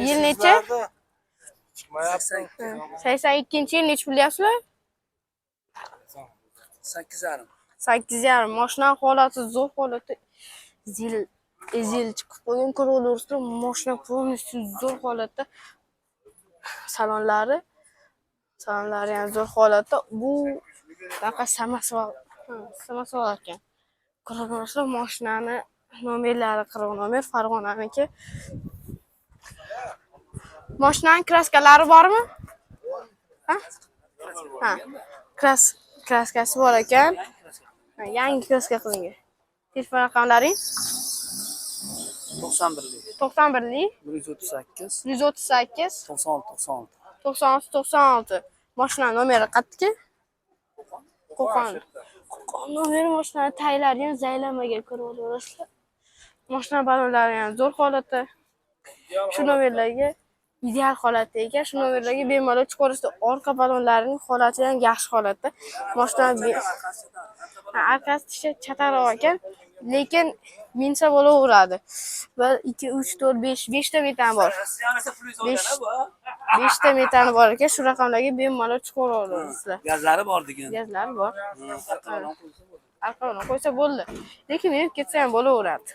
Yil necha? 82-yil nechi bilyapsizlar? 8,5. 8,5. Mashina holati zo'r holatda. Zil chiqib qo'ygan ko'raverasizlar. Mashina полностью zo'r holatda. Salonlari ham zo'r holatda. Bu bunaqa samosyol ekan. Ko'raverasizlar, mashinani nomerlari 40 nomer Farg'onaniki. Mashinaning kraskalari bormi? Ha. Kraskasi bor ekan. Yangi kraska qilingan. Telefon raqamlaring? 91lik. 91lik 138 138 96 96. Mashina nomeri qayerda? Qo'qon nomeri. Mashina taylari ham zaylamagan, ko'raverasizlar. Mashina balonlari ham zo'r holatda. Shu nomerlarga ideal holatda ekan. Shu nomerlarga bemalol chiqarishda. Orqa balonlarining holati ham yaxshi holatda. Mashina arkasi chataroq ekan, lekin minsa bo'laveradi. 1 2 3 4 5 ta metani bor. 5 ta metani bor ekan. Shu raqamlarga bemalol chiqaraverasizlar. Gazlari bor degan. Gazlari bor. Arqon qo'ysa bo'ldi. Lekin men ketsa ham bo'laveradi.